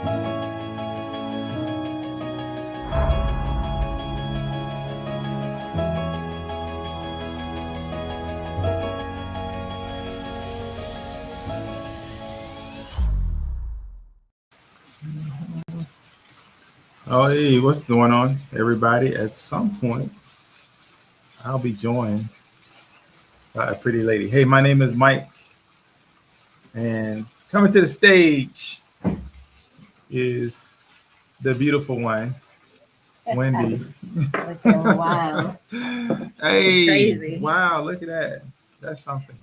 Oh, hey, what's going on, everybody? At some point, I'll be joined by a pretty lady. Hey, my name is Mike, and coming to the stage is the beautiful one, Wendy. It's been a while. Hey, Crazy. wow, look at that. That's something.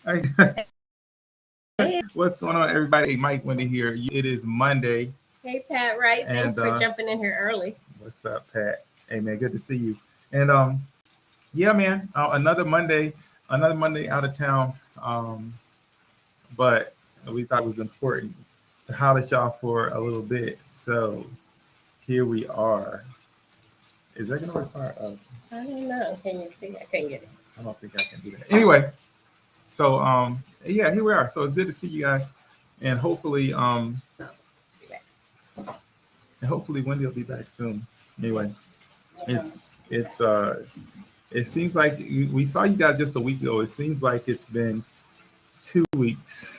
Hey, Hey, what's going on, everybody? Hey, Mike, Wendy here. It is Monday. hey, Pat, right? Thanks And, for jumping in here early. What's up, Pat? Hey, man, good to see you. And yeah, man, another Monday out of town. But we thought it was important to holler at y'all for a little bit. So here we are. Is that going to require us? I don't know. Can you see? I can't get it. I don't think I can do that. Anyway, so yeah, here we are. So it's good to see you guys, and hopefully Wendy will be back soon. Anyway, it's it seems like we saw you guys just a week ago. It seems like it's been 2 weeks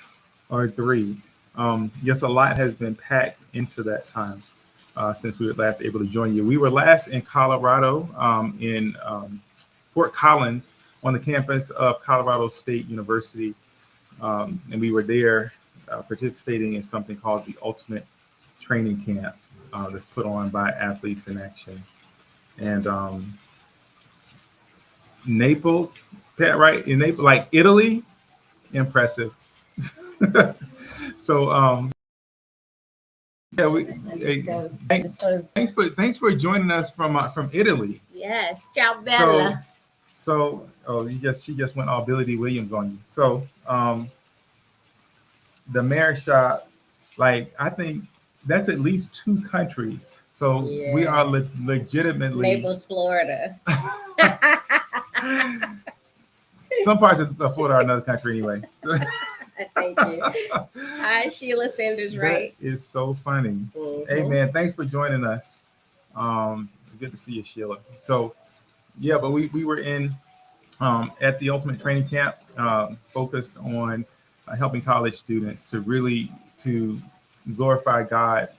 or three. Yes, a lot has been packed into that time since we were last able to join you. We were last in Colorado, in Fort Collins, on the campus of Colorado State University, and we were there participating in something called the Ultimate Training Camp that's put on by Athletes in Action. And Naples, Pat, right? In Naples, like Italy, impressive. So yeah, thanks for joining us from Italy. Yes, ciao, Bella. So oh, she just went all Billy D. Williams on you. So the mayor shop, like I think that's at least two countries. So we are legitimately Naples, Florida. Some parts of Florida are another country anyway. Thank you. Hi, Sheila Sanders, right? That is so funny. Hey, man, thanks for joining us. Good to see you, Sheila. So, yeah, but we were in at the Ultimate Training Camp, focused on helping college students to really to glorify God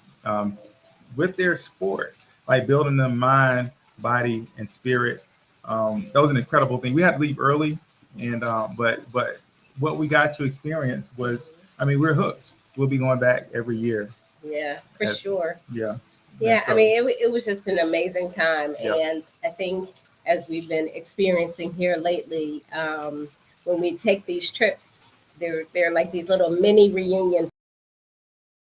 with their sport, like building them mind, body, and spirit. That was an incredible thing. We had to leave early, and but what we got to experience was, I mean, we're hooked. We'll be going back every year. Yeah, for sure. Yeah. Yeah, so, I mean, it was just an amazing time. Yep. And I think as we've been experiencing here lately, when we take these trips, they're like these little mini reunions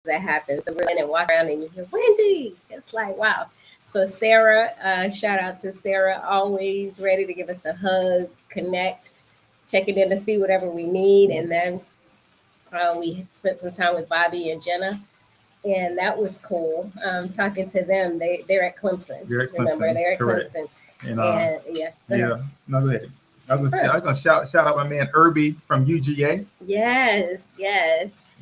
that happen. So we're in and walk around and you hear, Wendy. It's like, wow. So Sarah, shout out to Sarah, always ready to give us a hug, connect, checking in to see whatever we need. And then we spent some time with Bobby and Jenna. And that was cool. Talking to them, they're at Clemson. Remember, they're at correct. Clemson. And yeah. No, go ahead. I was gonna shout out my man Irby from UGA. Yes.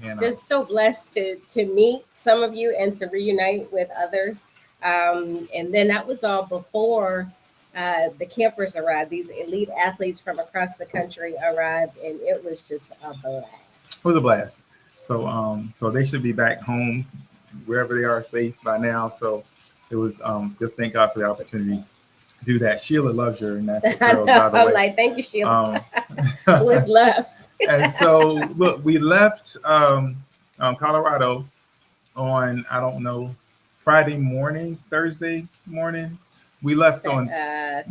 And, just so blessed to meet some of you and to reunite with others. And then that was all before the campers arrived. These elite athletes from across the country arrived, and it was just a blast. It was a blast. So so they should be back home wherever they are, safe by now. So it was just thank God for the opportunity to do that. Sheila loves your natural curls, by the way. I'm like, thank you, Sheila. What's left? And so look, we left Colorado on, I don't know, Friday morning, Thursday morning. We left on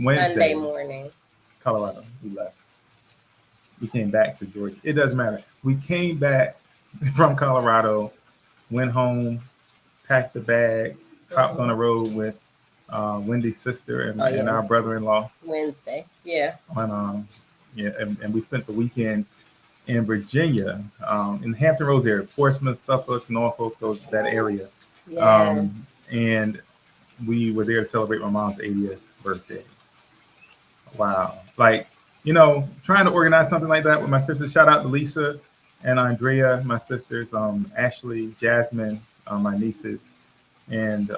Wednesday. Sunday morning. Colorado. We left. We came back to Georgia. It doesn't matter. We came back from Colorado, went home, packed the bag, hopped on the road with Wendy's sister and our brother-in-law. Wednesday, yeah. And we spent the weekend in Virginia, in the Hampton Roads area, Portsmouth, Suffolk, Norfolk, that area. Yes. And we were there to celebrate my mom's 80th birthday. Wow. Like, trying to organize something like that with my sister. Shout out to Lisa and Andrea, my sisters, Ashley, Jasmine, my nieces, and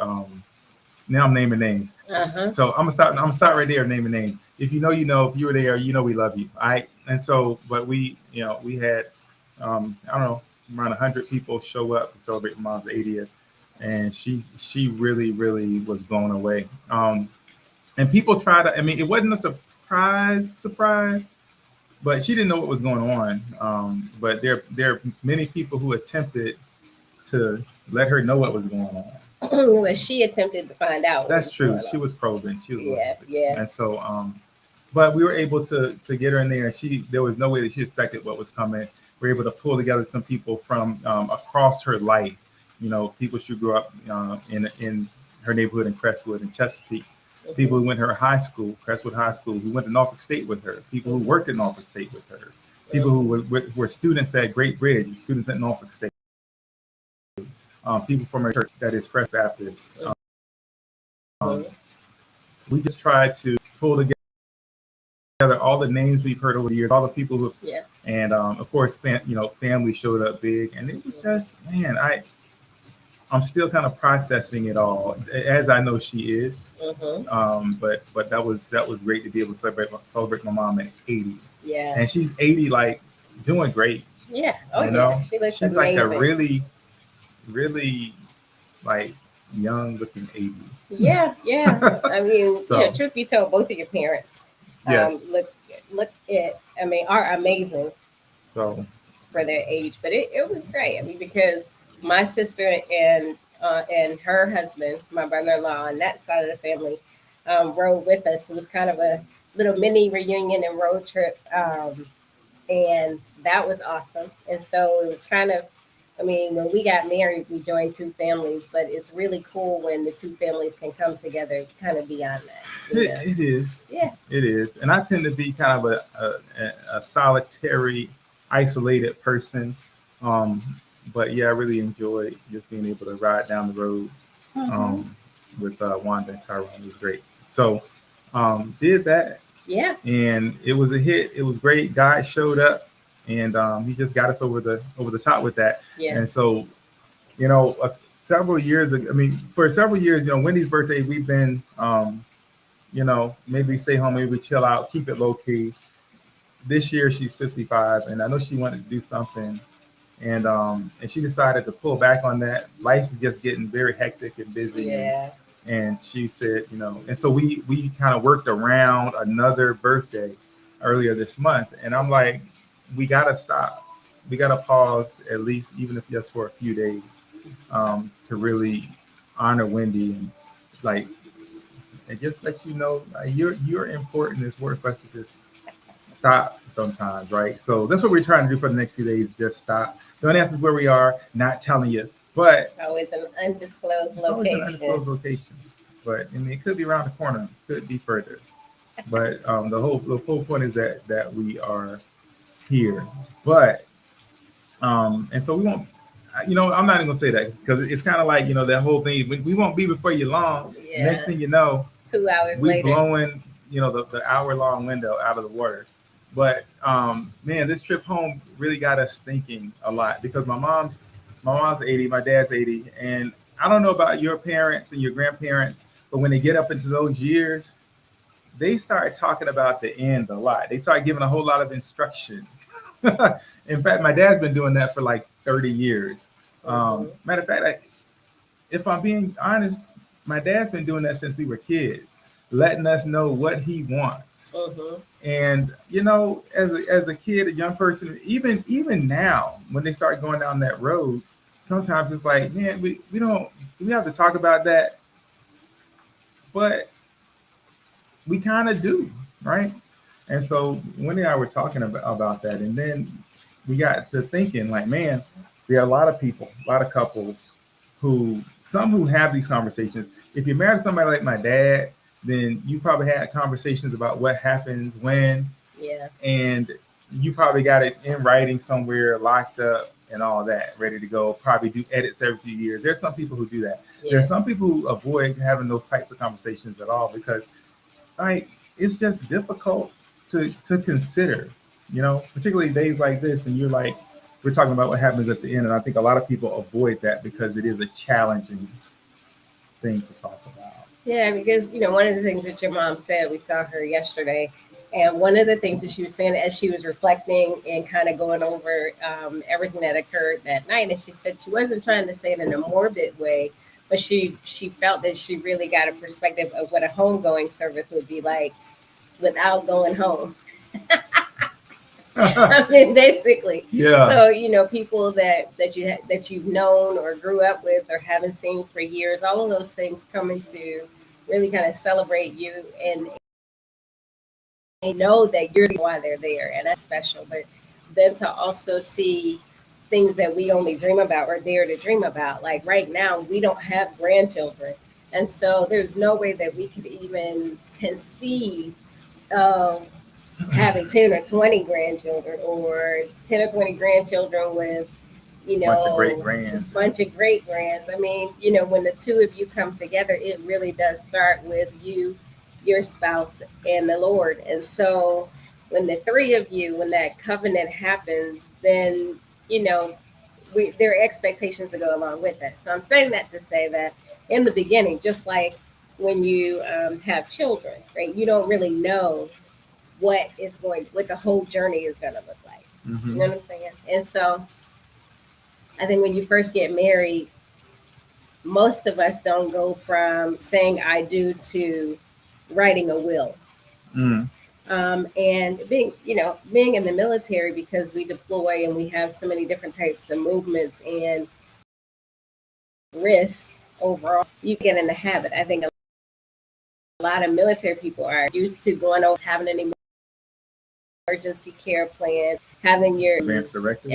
now I'm naming names. Uh-huh. So I'm gonna start right there naming names. If you know, you know. If you were there, you know we love you. I and so, but we, we had, I don't know, around 100 people show up to celebrate my mom's 80th, and she really was blown away. And people try to. I mean, it wasn't a surprise, but she didn't know what was going on. But there are many people who attempted to let her know what was going on. Well, she attempted to find out what That's was true. going She on. was probing. She was Yeah, looking. yeah. And so, but we were able to get her in there. And there was no way that she expected what was coming. We were able to pull together some people from across her life. People she grew up in her neighborhood in Crestwood and Chesapeake. People who went to her high school, Crestwood High School, who went to Norfolk State with her. People who worked at Norfolk State with her. People who were students at Great Bridge, students at Norfolk State. People from her church that is Fresh Baptist. Um, we just tried to pull together all the names we've heard over the years, all the people who, Yeah. and of course, family showed up big, and it was just, man, I'm still kind of processing it all, as I know she is. But that was great to be able to celebrate my mom at 80, Yeah. and she's 80, like doing great. Yeah. Oh, You yeah. know, She looks she's amazing. like a really like young looking 80. Yeah, yeah. I mean, So truth be told, both of your parents yes, look at, I mean, are amazing so for their age. But it was great. I mean, because my sister and her husband, my brother-in-law, on that side of the family, rode with us. It was kind of a little mini reunion and road trip, and that was awesome. And so it was kind of, I mean, when we got married, we joined two families, but it's really cool when the two families can come together, kind of beyond that. it is. Yeah. It is, and I tend to be kind of a solitary, isolated person. Um, but yeah, I really enjoyed just being able to ride down the road with Wanda and Tyrone. It was great. So did that, Yeah. and it was a hit. It was great. God showed up, and he just got us over the top with that. Yeah. And so, several years ago, I mean, for several years, Wendy's birthday, we've been, maybe stay home, maybe chill out, keep it low key. This year she's 55, and I know she wanted to do something, and she decided to pull back on that. Life is just getting very hectic and busy. Yeah. And she said, and so we kind of worked around another birthday earlier this month, and I'm like, we gotta stop. We gotta pause at least, even if just for a few days, to really honor Wendy and just let you know you're important. It's worth us to just stop sometimes, right? So that's what we're trying to do for the next few days. Just stop. Don't ask us where we are. Not telling you, but Oh, it's an undisclosed it's always an location. undisclosed location. But I mean, it could be around the corner. It could be further. But the whole point is that we are here. But and so we won't. I'm not even gonna say that because it's kind of like that whole thing. We won't be before you long. Yeah. Next thing you know, 2 hours we later. blowing the hour-long window out of the water. But man, this trip home really got us thinking a lot because my mom's 80, my dad's 80, and I don't know about your parents and your grandparents, but when they get up into those years, they start talking about the end a lot. They start giving a whole lot of instruction. In fact, my dad's been doing that for like 30 years. Matter of fact, if I'm being honest, my dad's been doing that since we were kids, letting us know what he wants. And as a kid, a young person, even now, when they start going down that road, sometimes it's like, man, we have to talk about that, but we kind of do, right? And so Wendy and I were talking about that, and then we got to thinking, like, man, there are a lot of people, a lot of couples who have these conversations. If you're married to somebody like my dad, then you probably had conversations about what happens when. Yeah. And you probably got it in writing somewhere, locked up and all that, ready to go. Probably do edits every few years. There's some people who do that. Yeah. There's some people who avoid having those types of conversations at all because, like, it's just difficult to consider, particularly days like this. And you're like, we're talking about what happens at the end, and I think a lot of people avoid that because it is a challenging thing to talk about. Yeah, because one of the things that your mom said, we saw her yesterday, and one of the things that she was saying as she was reflecting and kind of going over everything that occurred that night, and she said she wasn't trying to say it in a morbid way, but she felt that she really got a perspective of what a homegoing service would be like without going home. I mean, basically. Yeah. So people that you've known or grew up with or haven't seen for years, all of those things coming to really kind of celebrate you and know that you're the why they're there, and that's special. But then to also see things that we only dream about or dare to dream about, like right now, we don't have grandchildren, and so there's no way that we could even conceive of having 10 or 20 grandchildren or 10 or 20 grandchildren with, Bunch of great grands. bunch of great grands. I mean, when the two of you come together, it really does start with you, your spouse, and the Lord. And so when the three of you, when that covenant happens, then, there are expectations to go along with that. So I'm saying that to say that in the beginning, just like when you have children, right, you don't really know what the whole journey is going to look like. Mm-hmm. You know what I'm saying? And so I think when you first get married, most of us don't go from saying I do to writing a will. Mm. And being in the military, because we deploy and we have so many different types of movements and risk overall, you get in the habit. I think a lot of military people are used to going over having an emergency care plan, having your Advanced directives.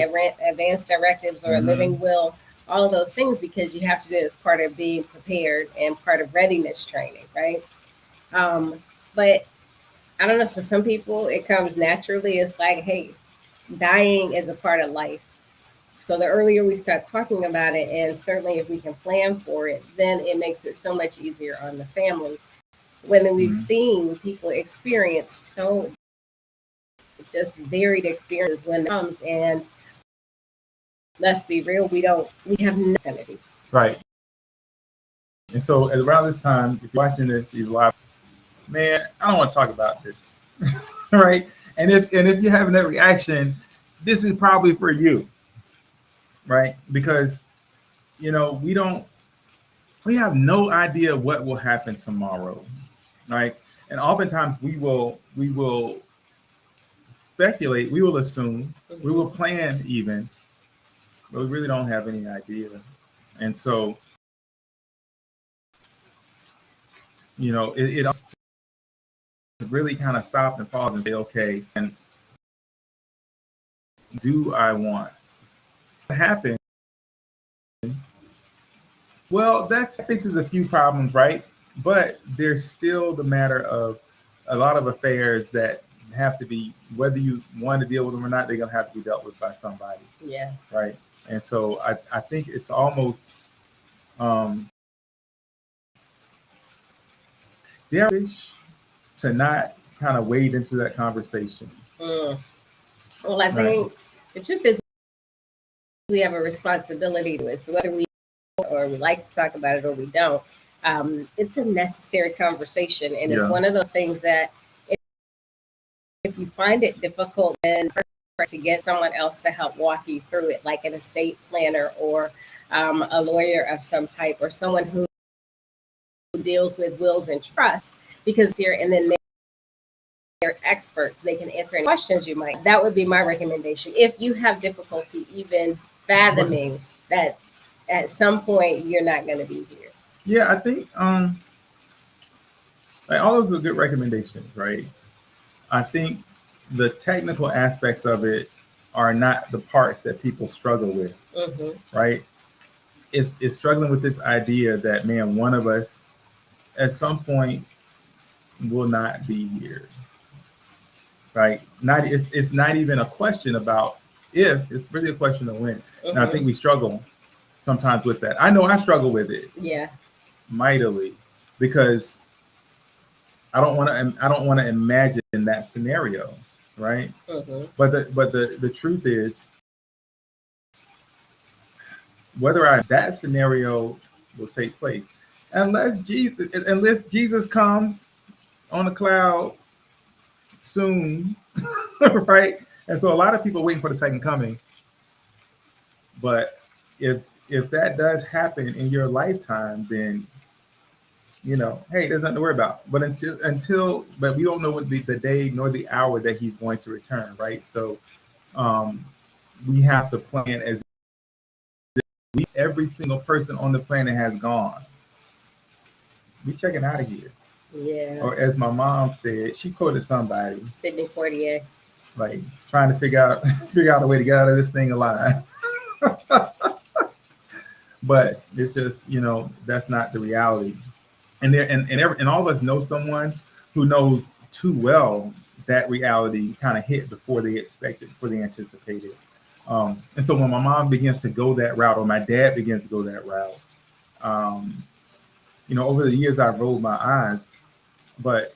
advanced directives or a living will, all of those things, because you have to do it as part of being prepared and part of readiness training, right? But I don't know. So some people, it comes naturally. It's like, hey, dying is a part of life. So the earlier we start talking about it, and certainly if we can plan for it, then it makes it so much easier on the family. When we've seen people experience so just varied experiences when it comes, and let's be real, we have no affinity. Right. And so around this time, if you're watching this, you're live, man, I don't want to talk about this. Right. And if you're having that reaction, this is probably for you. Right. Because, we have no idea what will happen tomorrow. Right. And oftentimes we will speculate, we will assume, we will plan even, but we really don't have any idea. And so, it to really kind of stop and pause and say, okay, and do I want what happens? Well, that fixes a few problems, right? But there's still the matter of a lot of affairs that have to be, whether you want to deal with them or not, they're going to have to be dealt with by somebody. Yeah. Right. And so I think it's almost to not kind of wade into that conversation. Well, I think the truth is we have a responsibility to it. So whether we or we like to talk about it or we don't, it's a necessary conversation. And it's one of those things that if you find it difficult, then to get someone else to help walk you through it, like an estate planner or a lawyer of some type, or someone who deals with wills and trusts, because they're experts. They can answer any questions you might. That would be my recommendation. If you have difficulty even fathoming that at some point you're not going to be here. Yeah, I think like all those are good recommendations, right? I think the technical aspects of it are not the parts that people struggle with, right? It's struggling with this idea that, man, one of us at some point will not be here, right? It's not even a question about if, it's really a question of when. And I think we struggle sometimes with that. I know I struggle with it. Yeah. Mightily, because I don't want to imagine that scenario, right? But the truth is, whether that scenario will take place, unless Jesus comes on a cloud soon, right? And so a lot of people are waiting for the second coming. But if that does happen in your lifetime, then hey, there's nothing to worry about. But but we don't know what the day nor the hour that he's going to return, right? So um, we have to plan as every single person on the planet has gone. We checking out of here. Yeah. Or as my mom said, she quoted somebody Sydney Portier. like trying to figure out figure out a way to get out of this thing alive. But it's just that's not the reality. And all of us know someone who knows too well that reality kind of hit before they expected, before they anticipated. And so when my mom begins to go that route, or my dad begins to go that route, um, over the years I've rolled my eyes, but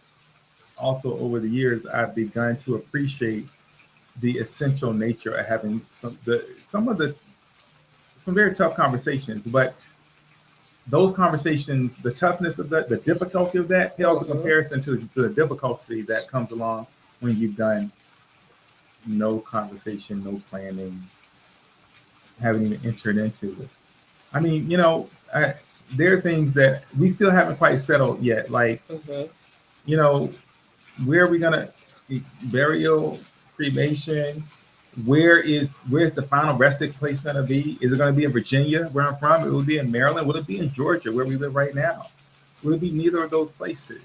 also over the years I've begun to appreciate the essential nature of having some very tough conversations, but those conversations, the toughness of that, the difficulty of that, pales in comparison to the difficulty that comes along when you've done no conversation, no planning, haven't even entered into it. I mean, there are things that we still haven't quite settled yet. Like, where are we gonna burial, cremation? Where's the final resting place gonna be? Is it gonna be in Virginia, where I'm from? It will be in Maryland. Will it be in Georgia, where we live right now? Will it be neither of those places?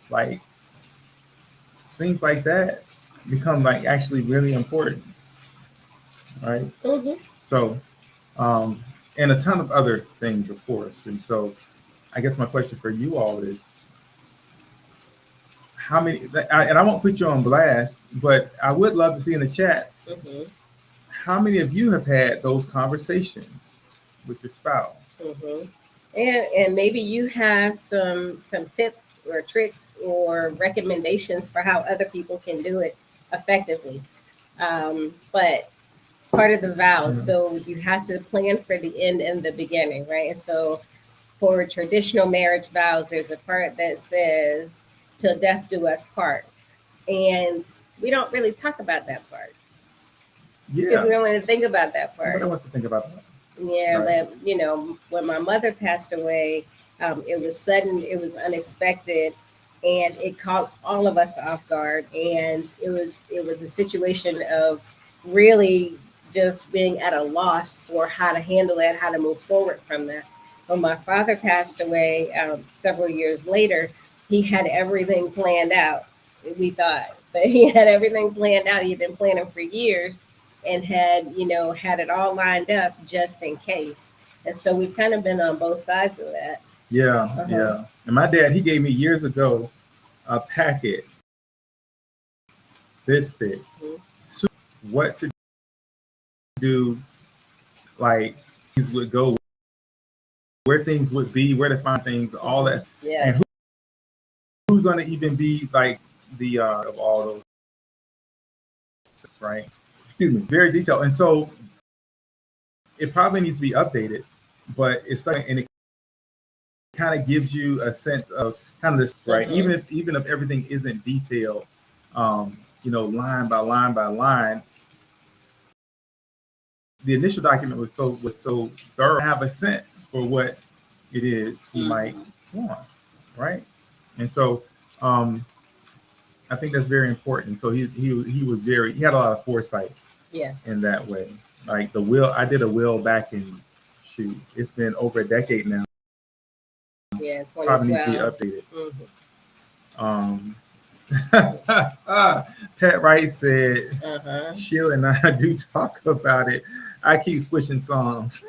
Like things like that become like actually really important, right? So, and a ton of other things, of course. And so, I guess my question for you all is, how many? And I won't put you on blast, but I would love to see in the chat. How many of you have had those conversations with your spouse? And maybe you have some tips or tricks or recommendations for how other people can do it effectively. But part of the vows, so you have to plan for the end and the beginning, right? And so for traditional marriage vows, there's a part that says, "Till death do us part," and we don't really talk about that part. Because we don't want to think about that part. Nobody wants to think about that. Yeah, right. But when my mother passed away, it was sudden, it was unexpected, and it caught all of us off guard. And it was a situation of really just being at a loss for how to handle that, how to move forward from that. When my father passed away several years later, he had everything planned out. We thought, but he had everything planned out. He'd been planning for years and had it all lined up just in case. And so we've kind of been on both sides of that. Yeah, yeah. And my dad, he gave me years ago a packet this thick, what to do, like things would go, where things would be, where to find things, all that. Yeah. And who's going to even be like the of all those, right? Excuse me, very detailed. And so it probably needs to be updated, but it's something, and it kind of gives you a sense of kind of this, right? Even if everything isn't detailed, line by line by line, the initial document was so thorough. I have a sense for what it is he might want, right? And so I think that's very important. So he had a lot of foresight, in that way. Like the will, I did a will back in it's been over a decade now. Yeah, probably needs to be updated. Pat Wright said, Sheila and I do talk about it. I keep switching songs.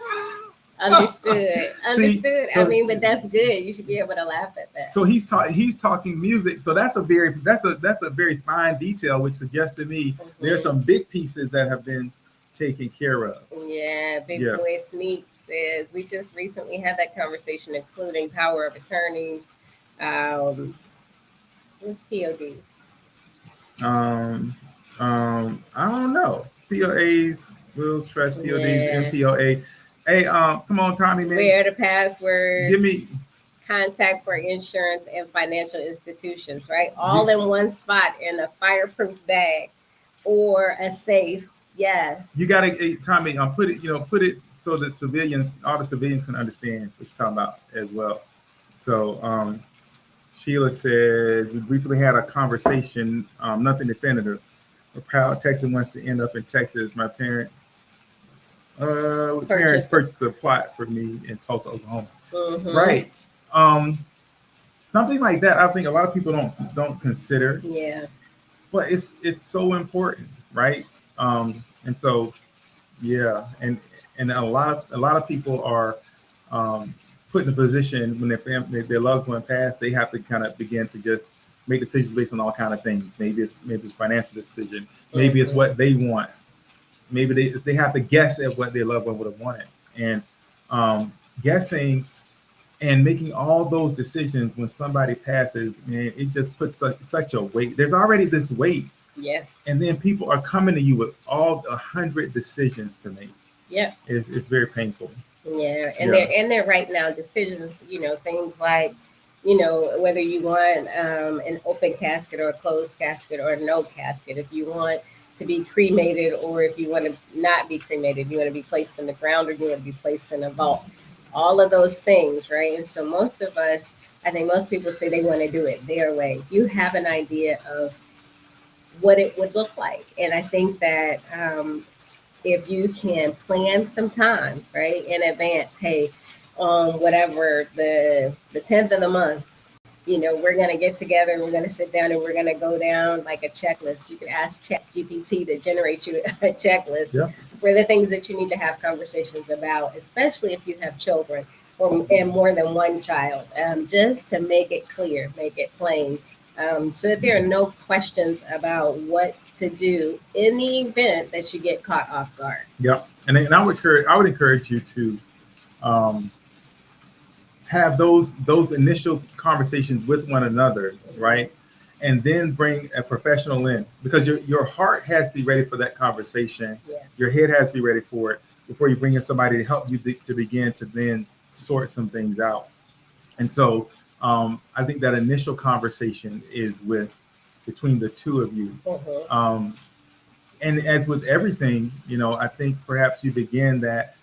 Understood. See, I mean, but that's good. You should be able to laugh at that. So he's talking music. So that's a very fine detail, which suggests to me there's some big pieces that have been taken care of. Yeah, Big Boy Sneak says we just recently had that conversation, including power of attorney. What's POD? I don't know. POAs, wills, trust, PODs, MPOA. Hey, come on, Tommy, man. Where the passwords, Give me. contact for insurance and financial institutions, right? All in one spot in a fireproof bag or a safe. Yes. You gotta, hey, Tommy, put it, put it so that all the civilians can understand what you're talking about as well. So, Sheila says we briefly had a conversation, nothing definitive. A proud Texan wants to end up in Texas. My parents purchased a plot for me in Tulsa, Oklahoma. Mm-hmm. Right. Something like that. I think a lot of people don't consider. Yeah. But it's so important, right? And so, yeah, and a lot of people are put in a position when their loved one passed, they have to kind of begin to just make decisions based on all kind of things. Maybe it's financial decision. Maybe it's what they want. Maybe they have to guess at what their loved one would have wanted, and guessing and making all those decisions when somebody passes, man, it just puts such a weight. There's already this weight. Yeah. And then people are coming to you with all 100 decisions to make. Yeah. It's very painful. Yeah. And they're right now decisions, things like, whether you want an open casket or a closed casket or no casket, if you want to be cremated or if you want to not be cremated, you want to be placed in the ground or you want to be placed in a vault. All of those things, right? And so most of us, I think most people say they want to do it their way. You have an idea of what it would look like. And I think that if you can plan some time, right, in advance, hey, whatever, the 10th of the month, we're going to get together and we're going to sit down and we're going to go down like a checklist. You can ask ChatGPT to generate you a checklist for the things that you need to have conversations about, especially if you have children and more than one child, just to make it clear, make it plain, so that there are no questions about what to do in the event that you get caught off guard. Yeah, and I would encourage you to have those initial conversations with one another, right? And then bring a professional in, because your heart has to be ready for that conversation. Yeah. Your head has to be ready for it before you bring in somebody to help you to begin to then sort some things out. And so I think that initial conversation is between the two of you. Mm-hmm. And as with everything, I think perhaps you begin that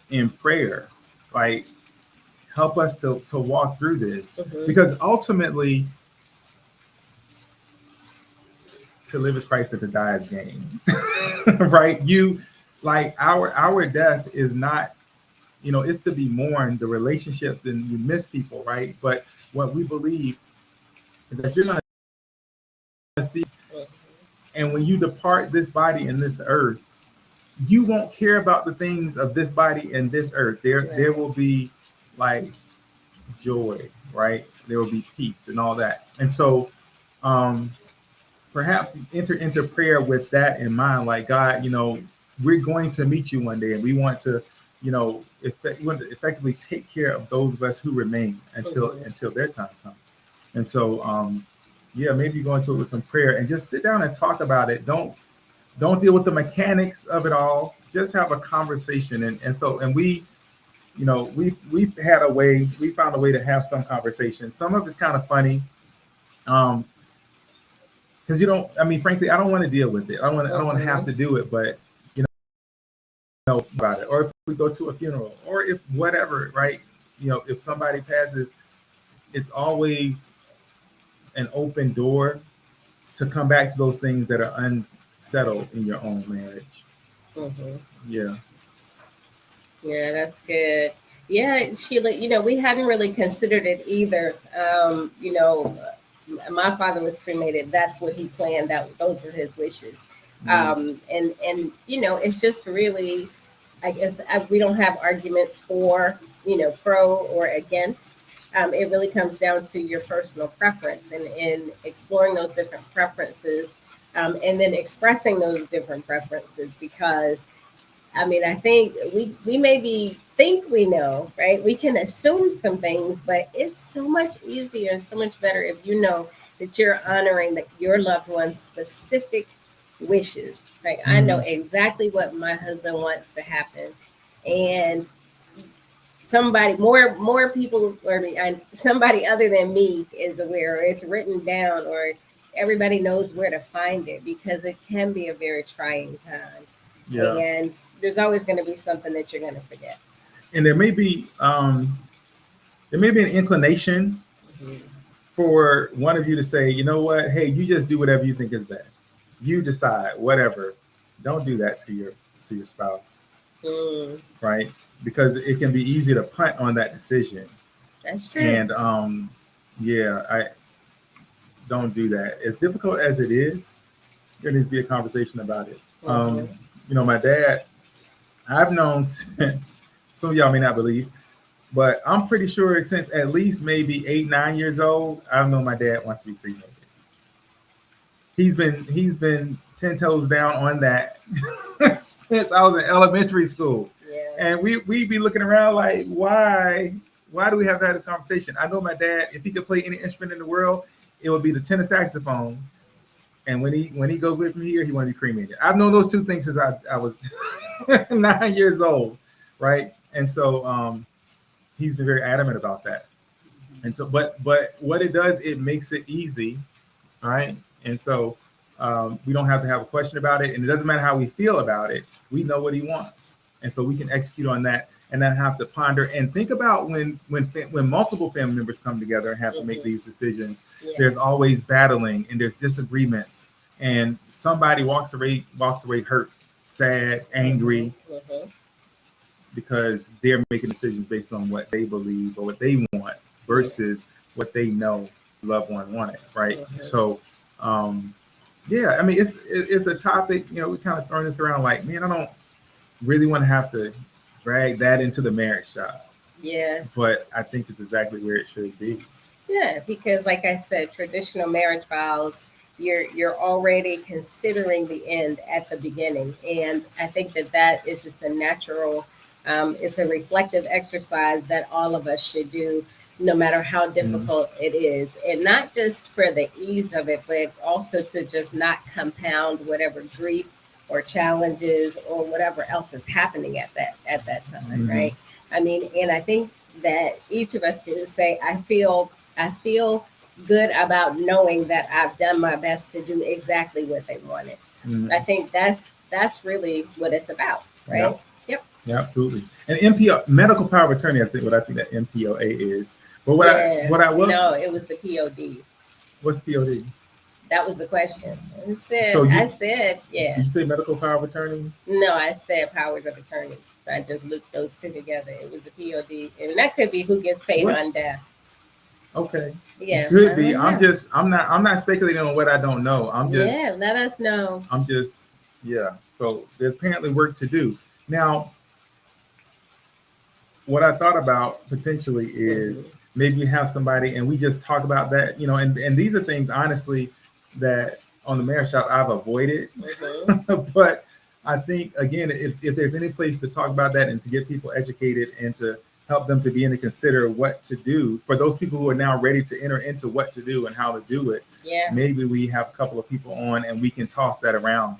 in prayer, like, help us to walk through this, because ultimately, to live is Christ and to die is gain. Right? You, like, our death is not, it's to be mourned, the relationships, and you miss people, right? But what we believe is that you're going to see, and when you depart this body and this earth, you won't care about the things of this body and this earth. There will be, like, joy, right? There will be peace and all that. And so perhaps enter into prayer with that in mind, like, God, we're going to meet you one day, and we want to, effectively take care of those of us who remain until their time comes. And so maybe go into it with some prayer and just sit down and talk about it. Don't deal with the mechanics of it all. Just have a conversation. And we, we've found a way to have some conversation. Some of it's kind of funny, because frankly, I don't want to deal with it. I don't want to have to do it, but about it. Or if we go to a funeral, or if whatever, right? If somebody passes, it's always an open door to come back to those things that are unsettled in your own marriage. Mm-hmm. Yeah. Yeah, that's good. Yeah, Sheila, we hadn't really considered it either. My father was cremated. That's what he planned. Those were his wishes. And it's just really, I guess, we don't have arguments for, pro or against. It really comes down to your personal preference and in exploring those different preferences, and then expressing those different preferences, because I think we maybe think we know, right? We can assume some things, but it's so much easier and so much better if you know that you're honoring your loved one's specific wishes, right? Mm-hmm. I know exactly what my husband wants to happen, and more people, or somebody other than me is aware, or it's written down, or everybody knows where to find it, because it can be a very trying time. Yeah. And there's always going to be something that you're going to forget. And there may be an inclination for one of you to say, you know what, hey, you just do whatever you think is best. You decide, whatever. Don't do that to your spouse. Right? Because it can be easy to punt on that decision. That's true. And yeah, I don't do that. As difficult as it is, there needs to be a conversation about it. My dad, I've known since, some of y'all may not believe, but I'm pretty sure since at least maybe 8, 9 years old, I've known my dad wants to be cremated. He's been 10 toes down on that since I was in elementary school. Yeah. And we be looking around like, why do we have to have a conversation? I know my dad, if he could play any instrument in the world, it would be the tenor saxophone. And when he goes away from here, he want to be cremated. I've known those two things since I was 9 years old, right? And so he's been very adamant about that. And so, but what it does, it makes it easy, right? And so we don't have to have a question about it, and it doesn't matter how we feel about it. We know what he wants, and so we can execute on that, and then have to ponder and think about when multiple family members come together and have to make these decisions. Yeah. There's always battling, and there's disagreements, and somebody walks away hurt, sad, angry, because they're making decisions based on what they believe or what they want versus what they know loved one wanted, right? So yeah, I mean, it's a topic, we kind of throwing this around like, man, I don't really want to have to drag that into the marriage shop. Yeah. But I think it's exactly where it should be. Yeah, because like I said, traditional marriage vows, you're already considering the end at the beginning. And I think that is just a natural, it's a reflective exercise that all of us should do, no matter how difficult it is. And not just for the ease of it, but also to just not compound whatever grief or challenges or whatever else is happening at that time, right? I mean, and I think that each of us can say, I feel good about knowing that I've done my best to do exactly what they wanted. I think that's really what it's about, right? Yep. Yeah, absolutely. And MPO, medical power of attorney, I think what I think that MPOA is. But no, it was the POD. What's POD? That was the question. I said, yeah. Did you say medical power of attorney? No, I said powers of attorney. So I just looped those two together. It was the POD, and that could be who gets paid on death. Okay. Yeah. Could be. I'm not speculating on what I don't know. Let us know. So there's apparently work to do. Now, what I thought about potentially is maybe you have somebody and we just talk about that, and these are things honestly that on the marriage shop I've avoided. But I think again, if there's any place to talk about that and to get people educated and to help them to begin to consider what to do for those people who are now ready to enter into what to do and how to do it. Yeah. Maybe we have a couple of people on and we can toss that around.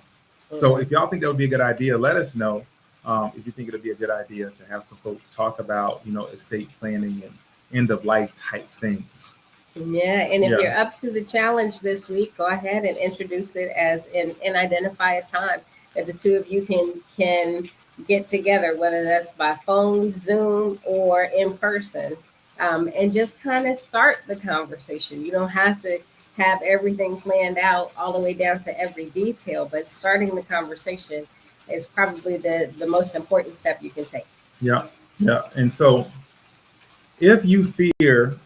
So if y'all think that would be a good idea, let us know. If you think it would be a good idea to have some folks talk about, estate planning and end of life type things. Yeah, and if you're up to the challenge this week, go ahead and introduce it as and identify a time that the two of you can get together, whether that's by phone, Zoom, or in person, and just kind of start the conversation. You don't have to have everything planned out all the way down to every detail, but starting the conversation is probably the most important step you can take. Yeah. And so if you fear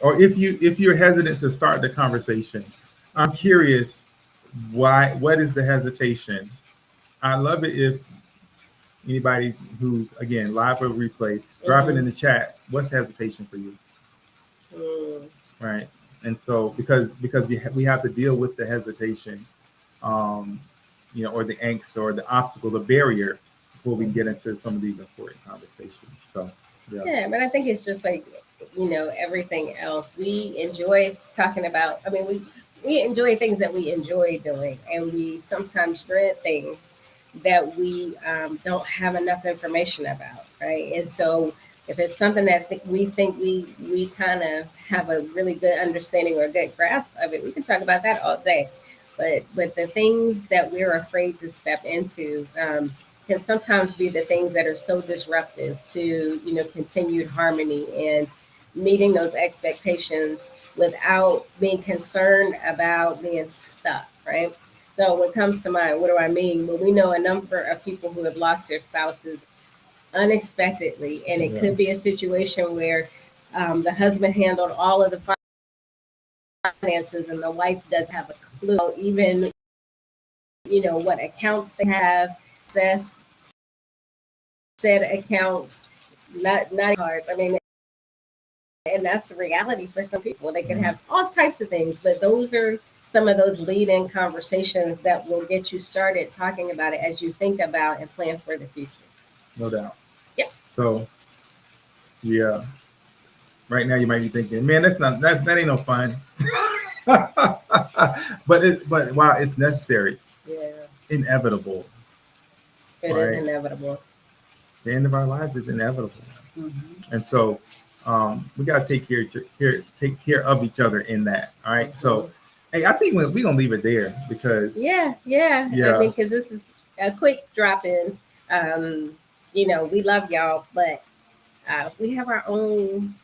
or if you're hesitant to start the conversation, I'm curious what is the hesitation? I love it if anybody who's again live or replay, drop it in the chat. What's the hesitation for you? Right. And so because we have to deal with the hesitation, or the angst or the obstacle, the barrier, before we get into some of these important conversations. So yeah, but I think it's just like everything else. We enjoy talking about. I mean, we enjoy things that we enjoy doing, and we sometimes dread things that we don't have enough information about, right? And so If it's something that we think we kind of have a really good understanding or a good grasp of it, we can talk about that all day. But the things that we're afraid to step into can sometimes be the things that are so disruptive to continued harmony and meeting those expectations without being concerned about being stuck, right? So what comes to mind, what do I mean? Well, we know a number of people who have lost their spouses unexpectedly, and it could be a situation where the husband handled all of the finances and the wife doesn't have a clue, even what accounts they have, access said accounts, not cards. I mean, and that's the reality for some people. They can have all types of things, but those are some of those lead-in conversations that will get you started talking about it as you think about and plan for the future. No doubt. Yep. So, yeah. Right now, you might be thinking, "Man, that ain't no fun." but wow, it's necessary. Yeah. Inevitable. It is inevitable. The end of our lives is inevitable, and so we got to take care of each other in that. All right. So, hey, I think we're gonna leave it there because yeah. I mean, because this is a quick drop in. We love y'all, but we have our own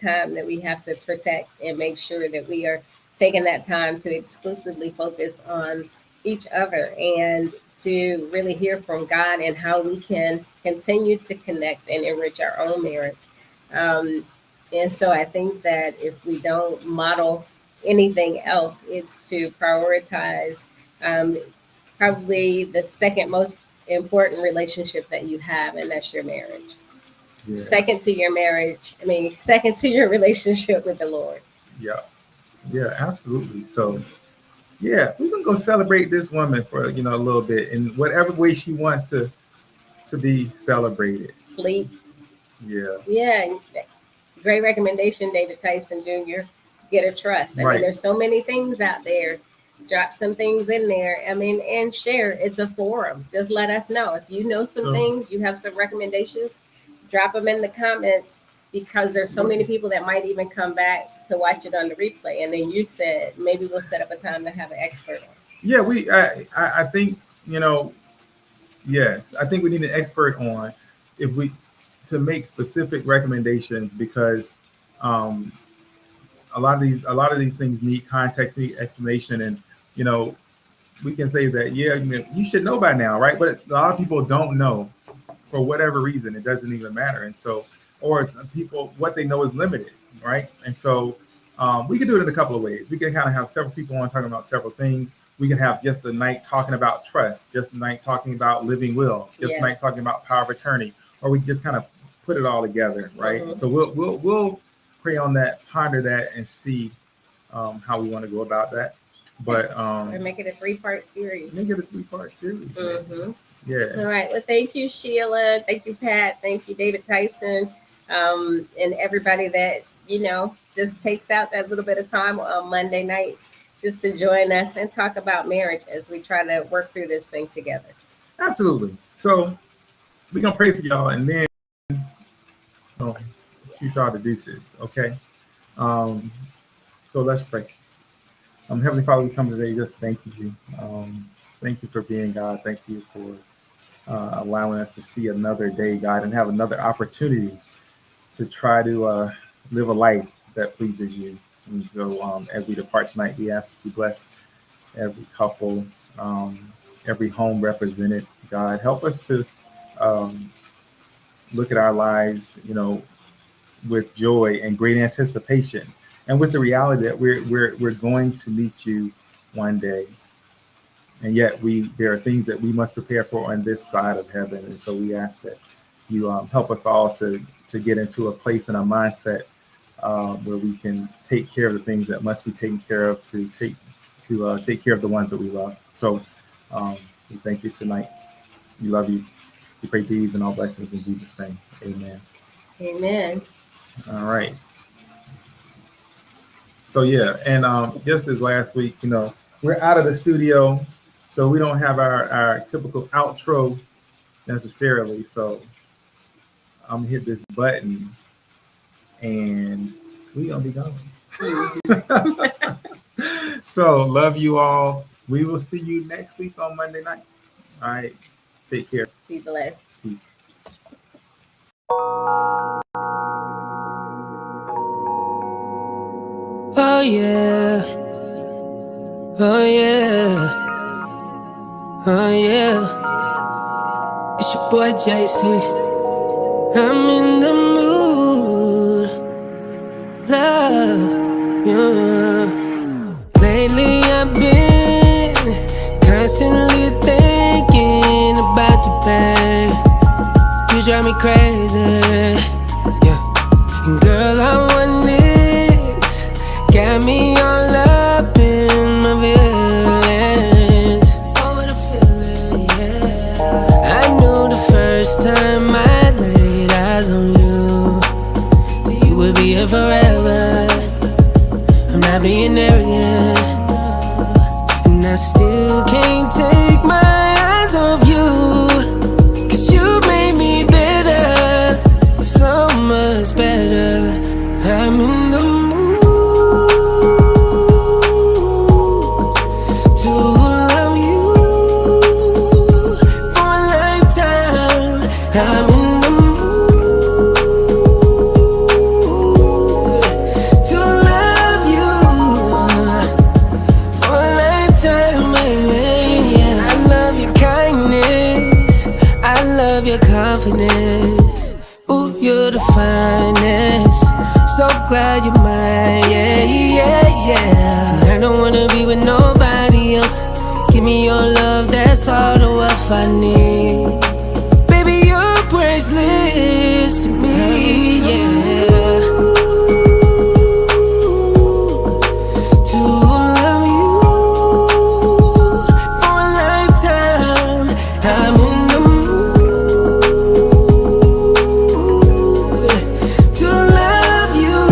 time that we have to protect and make sure that we are taking that time to exclusively focus on each other and to really hear from God and how we can continue to connect and enrich our own marriage. And so I think that if we don't model anything else, it's to prioritize probably the second most important relationship that you have, and that's your marriage. Yeah. Second to your relationship with the Lord. Yeah, absolutely. So, yeah, we're gonna go celebrate this woman for a little bit in whatever way she wants to be celebrated. Sleep. Yeah. Great recommendation, David Tyson Jr. Get a trust. I mean, there's so many things out there. Drop some things in there. I mean, and share. It's a forum. Just let us know if you know some things. You have some recommendations. Drop them in the comments, because there's so many people that might even come back to watch it on the replay. And then you said maybe we'll set up a time to have an expert on. Yeah, I think yes, I think we need an expert on to make specific recommendations, because a lot of these things need context, need explanation, and we can say that you should know by now, right? But a lot of people don't know. For whatever reason, it doesn't even matter. And so, or people, what they know is limited, right? And so we can do it in a couple of ways. We can kind of have several people on talking about several things. We can have just a night talking about trust, just a night talking about living will, just a night talking about power of attorney, or we just kind of put it all together, right? Mm-hmm. So we'll pray on that, ponder that, and see how we want to go about that. But or make it a 3-part series. Make it a 3-part series. Mm-hmm. Yeah. All right. Well, thank you, Sheila. Thank you, Pat. Thank you, David Tyson, and everybody that just takes out that little bit of time on Monday nights just to join us and talk about marriage as we try to work through this thing together. Absolutely. So we're gonna pray for y'all, and then shoot y'all the deuces. Okay. So let's pray. Heavenly Father, we come today just thanking you. Thank you for being God. Thank you for allowing us to see another day, God, and have another opportunity to try to live a life that pleases you. And so as we depart tonight, we ask that you bless every couple, every home represented. God, help us to look at our lives, with joy and great anticipation, and with the reality that we're going to meet you one day. And yet there are things that we must prepare for on this side of heaven. And so we ask that you help us all to get into a place and a mindset where we can take care of the things that must be taken care of, to take care of the ones that we love. So we thank you tonight. We love you. We pray these and all blessings in Jesus' name. Amen. Amen. All right. So yeah, and just as last week, we're out of the studio, so we don't have our typical outro necessarily. So I'm gonna hit this button, and we gonna be gone. So love you all. We will see you next week on Monday night. All right. Take care. Be blessed. Peace. Oh yeah, oh yeah, oh yeah. It's your boy JC. I'm in the mood, love, yeah. Lately I've been constantly thinking about you, babe. You drive me crazy, yeah. And girl, I want this. Got me all up in my feelings. Over the feeling, yeah. I knew the first time I laid eyes on you that you would be here forever. I'm not being arrogant, and I still can't take my eyes off you. 'Cause you made me better, so much better. I'm in the mood to love you for a lifetime. I'm in the mood to love you for a lifetime, baby. Yeah. I love your kindness, I love your confidence. Ooh, you're the finest. So glad you're mine, yeah, yeah, yeah. I don't wanna be with nobody else. Give me your love, that's all the wealth I need. Baby, you're priceless to me, yeah. To love you for a lifetime. I'm in the mood to love you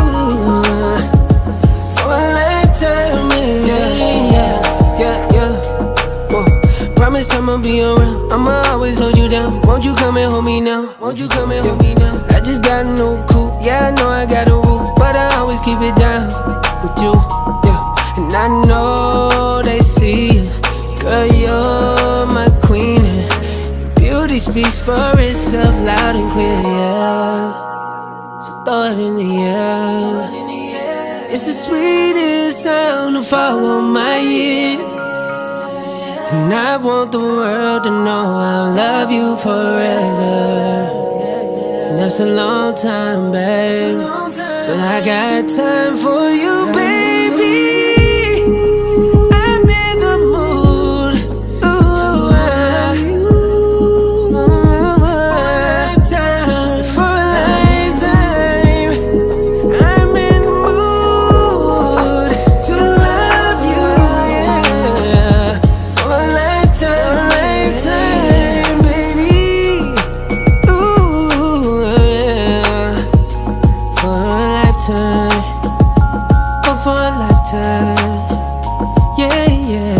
for a lifetime, yeah, yeah, yeah, yeah. Whoa. Promise I'ma be around, I'ma always hold you down. Won't you come and hold me now? Won't you come and hold me now? I just got a new coupe, yeah, I know I got a roof, but I always keep it down with you, yeah. And I know they see it. Girl, you're my queen, and beauty speaks for itself loud and clear, yeah. So throw it in the air. It's the sweetest sound to follow my ear. And I want the world to know I'll love you forever. And that's a long time, babe. But I got time for you, baby. I'm in the mood. Ooh, lifetime, for a lifetime. I'm in the mood to love you, yeah. For a lifetime, baby. Ooh, yeah. For a lifetime, oh, for a lifetime, yeah, yeah.